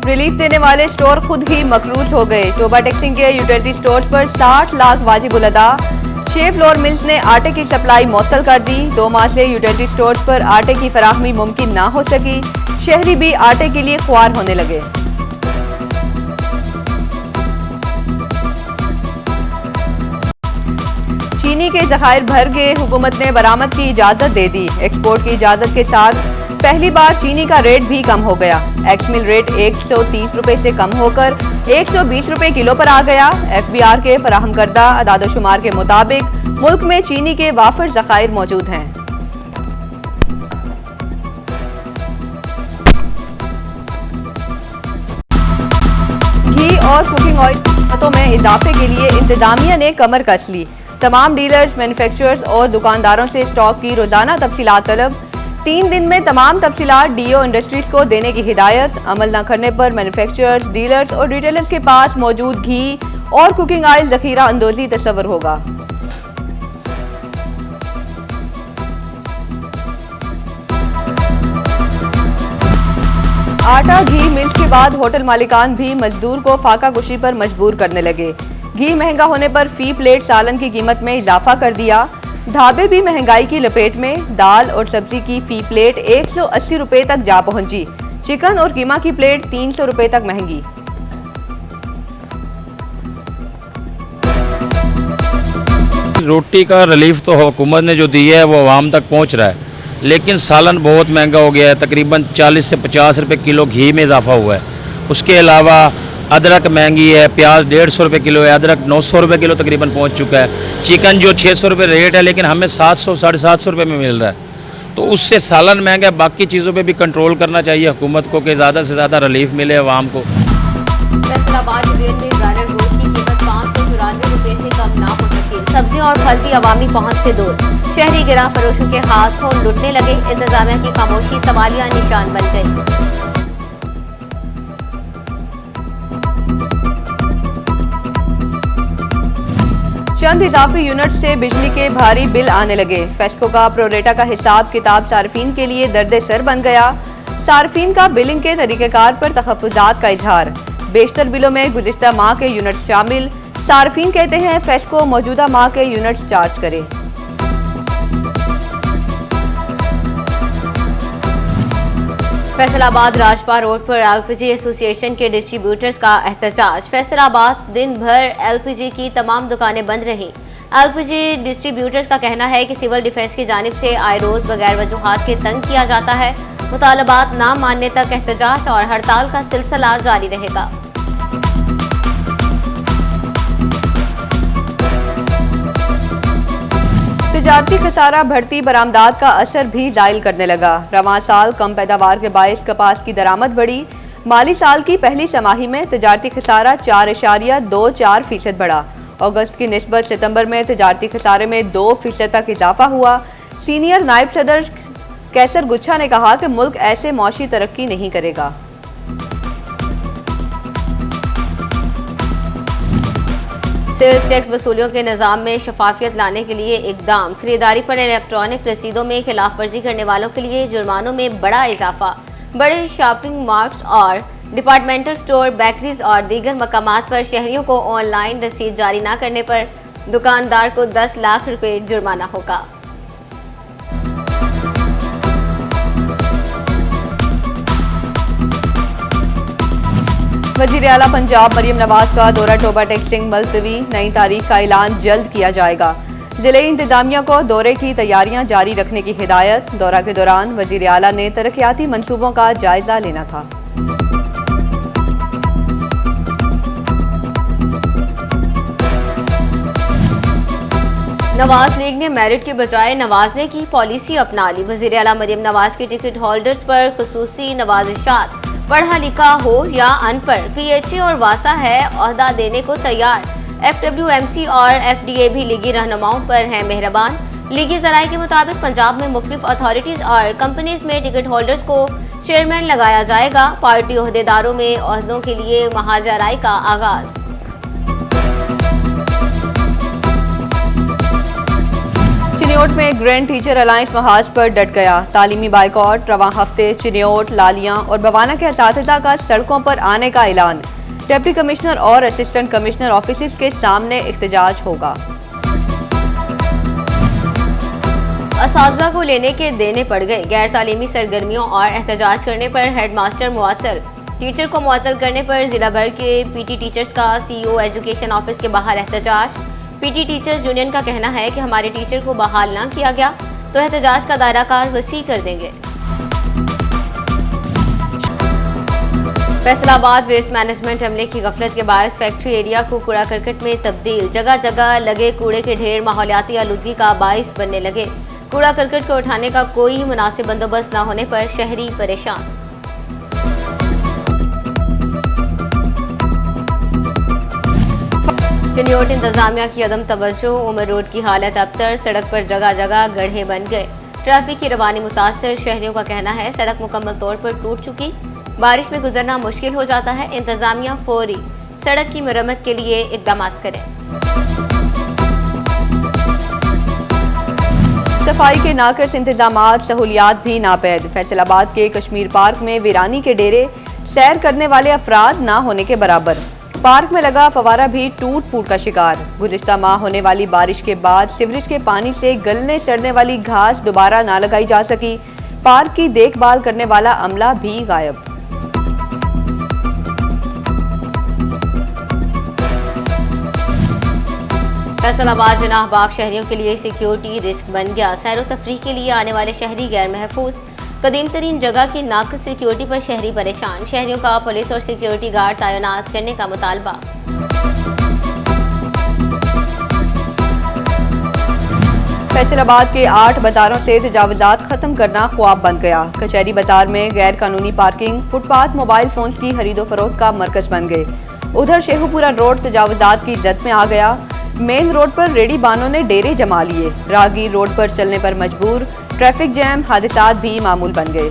Relief देने वाले store खुद ही मकरूज हो गए। टोबा टेक्सिंग के यूटिलिटी स्टोर्स पर 60 लाख वाजिब उल अदा। 6 फ्लोर मिल्स ने आटे की सप्लाई मुअत्तल कर दी। 2 माह से यूटिलिटी स्टोर्स पर आटे की फराहमी मुमकिन ना हो सकी। शहरी भी आटे के लिए ख्वार होने लगे। चीनी के जखायर भर गए। हुकूमत ने बरामद की इजाजत दे दी। एक्सपोर्ट की इजाजत के साथ पहली बार चीनी का रेट भी कम हो गया। एक्स मिल रेट 130 रुपए से कम होकर 120 रुपए किलो पर आ गया। FBR के फराहम करदा अदादोशुमार के मुताबिक मुल्क में चीनी के वाफर जखायर मौजूद हैं। घी और कुकिंग ऑयल कीमतों में इजाफे के लिए इंतजामिया ने कमर कस ली। तमाम डीलर्स, मैन्युफैक्चरर्स और दुकानदारों से स्टॉक की रोजाना तफसीलात तलब। 3 दिन में तमाम तफसीलात DO इंडस्ट्रीज को देने की हिदायत। अमल न करने पर मैन्युफैक्चरर्स, डीलर्स और रिटेलर्स के पास मौजूद घी और कुकिंग ऑयल जखीरा अंदोजी तस्वर होगा। आटा घी मिल्स के बाद होटल मालिकान भी मजदूर को फाका कुशी पर मजबूर करने लगे। घी महंगा होने पर फी प्लेट सालन की कीमत में इजाफा कर दिया। ढाबे भी महंगाई की लपेट में। दाल और सब्जी की फी प्लेट 180 रुपए तक जा पहुंची। चिकन और कीमा की प्लेट 300 रुपए तक महंगी। रोटी का रिलीफ तो हुकूमत ने जो दी है वो आवाम तक पहुंच रहा है, लेकिन सालन बहुत महंगा हो गया है। तकरीबन 40 से 50 रुपए किलो घी में इजाफा हुआ है। उसके अलावा अदरक महंगी है, प्याज 150 रुपए किलो है, अदरक 900 रुपए किलो तकरीबन पहुंच चुका है। चिकन जो 600 रुपए रेट है, लेकिन हमें 700 साढ़े 700 रुपए में मिल रहा है। तो उससे सालन महंगा है। बाकी चीज़ों पे भी कंट्रोल करना चाहिए हुकूमत को कि ज़्यादा से ज़्यादा रिलीफ मिले आवाम को। फैसलाबाद रेल में ब्रायलर गोश्त की कीमत 594 रुपए से कम ना हो सकी। सब्जी और फल भी अवामी पहुंच से दूर। शहरी गिरा फरोशों के हाथों लुटने लगे। इंतजामिया की खामोशी सवालिया निशान बन गई। चंद इजाफी यूनिट से बिजली के भारी बिल आने लगे। फेस्को का प्रोरेटा का हिसाब किताब सार्फिन के लिए दर्द सर बन गया। सार्फिन का बिलिंग के तरीक़ेकार पर तहफ़्फ़ुज़ात का इजहार। बेशतर बिलों में गुज़िश्ता माह के यूनिट्स शामिल। सार्फिन कहते हैं फेस्को मौजूदा माह के यूनिट्स चार्ज करे। फैसलाबाद राजपा रोड पर LPG एसोसिएशन के डिस्ट्रीब्यूटर्स का एहतजाज। फैसलाबाद दिन भर LPG की तमाम दुकानें बंद रहीं। LPG डिस्ट्रीब्यूटर्स का कहना है कि सिविल डिफेंस की जानिब से आए रोज बगैर वजूहात के तंग किया जाता है। मुतालबात ना मानने तक एहतजाज और हड़ताल का सिलसिला जारी रहेगा। तिजारती खसारा बढ़ती बरामदात का असर भी जायल करने लगा। रवां साल कम पैदावार के बायस कपास की दरामद बढ़ी। माली साल की पहली छमाही में तिजारती खसारा 4.24% बढ़ा। अगस्त की निस्बत सितंबर में तिजारती खसारे में 2% तक इजाफा हुआ। सीनियर नायब सदर कैसर गुच्छा ने कहा कि मुल्क ऐसे मौशी तरक्की नहीं करेगा। सेल्स टैक्स वसूलियों के निज़ाम में शफाफियत लाने के लिए इकदाम। खरीदारी पर इलेक्ट्रॉनिक रसीदों में खिलाफ वर्जी करने वालों के लिए जुर्मानों में बड़ा इजाफा। बड़े शॉपिंग मार्ट्स और डिपार्टमेंटल स्टोर, बेकरीज और दीगर मकामात पर शहरियों को ऑनलाइन रसीद जारी न करने पर दुकानदार को 10 लाख रुपए जुर्माना होगा। वज़ीर आला पंजाब मरियम नवाज का दौरा टोबा टेक्सटिंग मुलतवी। नई तारीख का ऐलान जल्द किया जाएगा। जिले इंतजामिया को दौरे की तैयारियां जारी रखने की हिदायत। दौरा के दौरान वज़ीर आला ने तरक्याती मंसूबों का जायजा लेना था। नवाज लीग ने मेरिट के बजाय नवाजने की पॉलिसी अपना ली। वज़ीर आला मरियम नवाज की टिकट होल्डर्स पर खुसूसी नवाजिशात। पढ़ा लिखा हो या अनपढ़, PHA और वासा है ओहदा देने को तैयार। FWMC और FDA भी लीगी रहनुमाओं पर हैं मेहरबान। लीगी जराये के मुताबिक पंजाब में मुख्तलिफ अथॉरिटीज और कंपनीज में टिकट होल्डर्स को चेयरमैन लगाया जाएगा। पार्टी ओहदेदारों में ओहदों के लिए महाजराई का आगाज। चिन्योट में ग्रैंड टीचर अलायंस महाज पर डट गया। तालीमी बाइकॉट, रवां हफ्ते चिन्योट, लालियां और बवाना के असातिज़ा का सड़कों पर आने का ऐलान। डिप्टी कमिश्नर और असिस्टेंट कमिश्नर ऑफिस के सामने एहतजाज होगा। असातिज़ा को लेने के देने पड़ गए। गैर तालीमी सरगर्मियों और एहतजाज करने पर हेडमास्टर मुअत्तल। टीचर को मुअत्तल करने पर जिला भर के पीटी टीचर्स का सीईओ एजुकेशन ऑफिस के बाहर एहतजाज। पीटी टीचर्स यूनियन का कहना है कि हमारे टीचर को बहाल न किया गया तो एहतजाज का दायरा कार वसी कर देंगे। फैसलाबाद वेस्ट मैनेजमेंट अमले की गफलत के बायस फैक्ट्री एरिया को कूड़ा करकट में तब्दील। जगह जगह लगे कूड़े के ढेर माहौलियाती आलूदगी का बायस बनने लगे। कूड़ा करकट को उठाने का कोई मुनासिब बंदोबस्त न होने पर शहरी परेशान। चिन्योट इंतजामिया की अदम तवज्जो, उमर रोड की हालत अबतर। सड़क पर जगह जगह गड्ढे बन गए। ट्रैफिक की रवानी मुतासर। शहरियों का कहना है सड़क मुकम्मल तौर पर टूट चुकी, बारिश में गुजरना मुश्किल हो जाता है। इंतजामिया फौरी सड़क की मरम्मत के लिए इकदाम करें। सफाई के नाकस इंतजामात, सहूलियात भी नापैद। फैसलाबाद के कश्मीर पार्क में वीरानी के डेरे, सैर करने वाले अफराद ना होने के बराबर। पार्क में लगा फवारा भी टूट फूट का शिकार। गुज़िश्ता माह होने वाली बारिश के बाद सीवरेज के पानी से गलने सड़ने वाली घास दोबारा ना लगाई जा सकी। पार्क की देखभाल करने वाला अमला भी गायब। फैसलाबाद जनाह बाग शहरियों के लिए सिक्योरिटी रिस्क बन गया। सैर तफरीह के लिए आने वाले शहरी गैर महफूज। कदीम तरीन जगह की नाकस सिक्योरिटी पर शहरी परेशान। शहरियों का पुलिस और सिक्योरिटी गार्ड तैनात करने का मुतालबा। फैसलाबाद के 8 बाजारों से तजावुज़ात खत्म करना ख्वाब बन गया। कचहरी बाजार में गैर कानूनी पार्किंग, फुटपाथ मोबाइल फोन की खरीदो फरोख्त का मरकज बन गए। उधर शेखुपुरा रोड तजावुज़ात की जद में आ गया। मेन रोड पर रेडी बानों ने डेरे जमा लिए। राहगीर रोड पर चलने पर मजबूर। ट्रैफिक जैम, हादसात भी मामूल बन गए।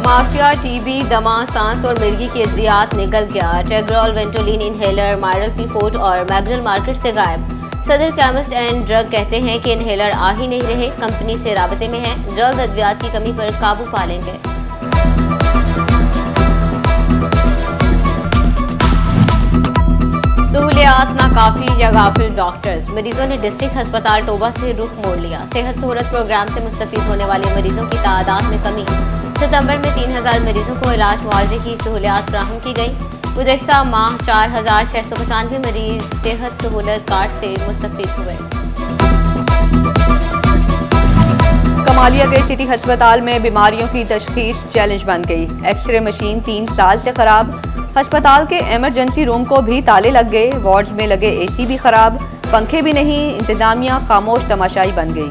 माफिया टीबी, दमा, सांस और मिर्गी की अद्वियात निकल गया। टेग्रोल, वेंटोलिन इनहेलर, मायरल पी4 और मैग्रल मार्केट से गायब। सदर केमिस्ट एंड ड्रग कहते हैं कि इनहेलर आ ही नहीं रहे, कंपनी से राबते में हैं। जल्द अद्वियात की कमी पर काबू पा लेंगे। सहूलियात नाकाफी या गाफिल डॉक्टर्स। मरीजों ने डिस्ट्रिक्ट अस्पताल टोबा से रुख मोड़ लिया। सेहत सहूलत प्रोग्राम से मुस्तफीद होने वाले मरीजों की तादाद में कमी। सितंबर में 3000 मरीजों को इलाज मुआवजे की सहूलियात फराहम की गई। गुज़श्ता माह 4695 मरीज सेहत सहूलत कार्ड से मुस्तफीद हुए। कमालिया के सिटी अस्पताल में बीमारियों की तशखीस चैलेंज बन गई। एक्सरे मशीन 3 साल से खराब। अस्पताल के इमरजेंसी रूम को भी ताले लग गए। वार्ड्स में लगे एसी भी खराब, पंखे भी नहीं। इंतजामिया खामोश तमाशाई बन गई।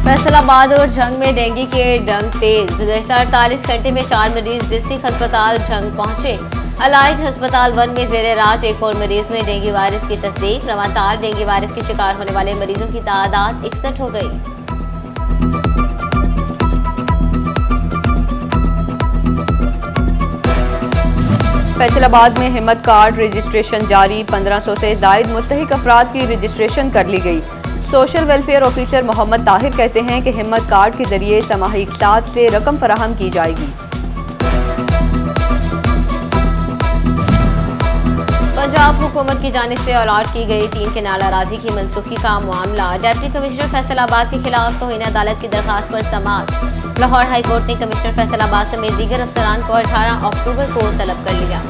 फैसलाबाद और झंग में डेंगू के डंक तेज। गुज़श्ता 48 घंटे में 4 मरीज डिस्ट्रिक्ट अस्पताल झंग पहुंचे। अलाइड अस्पताल 1 में जेर राज एक और मरीज में डेंगू वायरस की तस्दीक। रवासाल डेंगू वायरस के शिकार होने वाले मरीजों की तादाद 61 हो गई। फैसलाबाद में हिम्मत कार्ड रजिस्ट्रेशन जारी। 1500 से जायद मुस्तहिक अफराद की रजिस्ट्रेशन कर ली गई। Social welfare officer Mohammad Tahir कहते हैं कि हिम्मत कार्ड के जरिए समाही इक़साद से रकम फराहम की जाएगी। पंजाब हुकूमत की जानिब से अलॉट की गई 3 केनाल अराजी की मनसूखी का मामला। डिप्टी कमिश्नर फैसलाबाद के खिलाफ तौहीन अदालत की दरखास्त पर समाअत। लाहौर हाई कोर्ट ने कमिश्नर फैसलाबाद समेत दीगर अफसरान को 18 अक्टूबर को तलब कर लिया।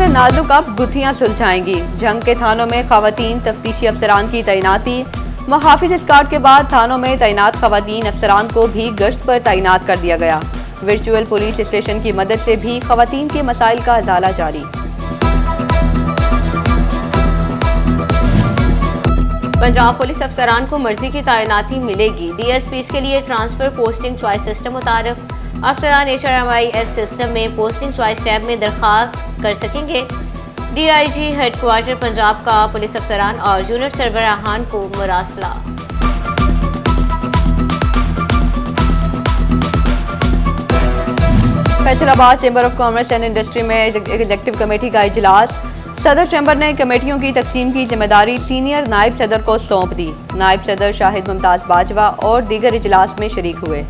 नाजुक अब गुत्थियां सुलझाएंगी। जंग के थानों में खवातीन तफ्तीशी अफसरान की तैनाती। मुहाफिज स्क्वाड के बाद थानों में तैनात खवातीन अफसरान को भी गश्त पर तैनात कर दिया गया। वर्चुअल पुलिस स्टेशन की मदद से भी खवातीन के मसाइल का इजाला जारी। पंजाब पुलिस अफसरान को मर्जी की तैनाती मिलेगी। DSPs के लिए ट्रांसफर पोस्टिंग चॉइस सिस्टम मुतारिफ। अफसरान HRMIS सिस्टम में पोस्टिंग चॉइस टैब में दरखास्त कर सकेंगे। डीआईजी हेडक्वार्टर पंजाब का पुलिस अफसरान और यूनिट सरबराहान को मरासला। Faisalabad chamber of commerce and industry में एग्जीक्यूटिव कमेटी का इजलास। सदर चैम्बर ने कमेटियों की तकसीम की जिम्मेदारी सीनियर नायब सदर को सौंप दी। नायब सदर शाहिद मुमताज बाजवा और दीगर इजलास में शरीक हुए।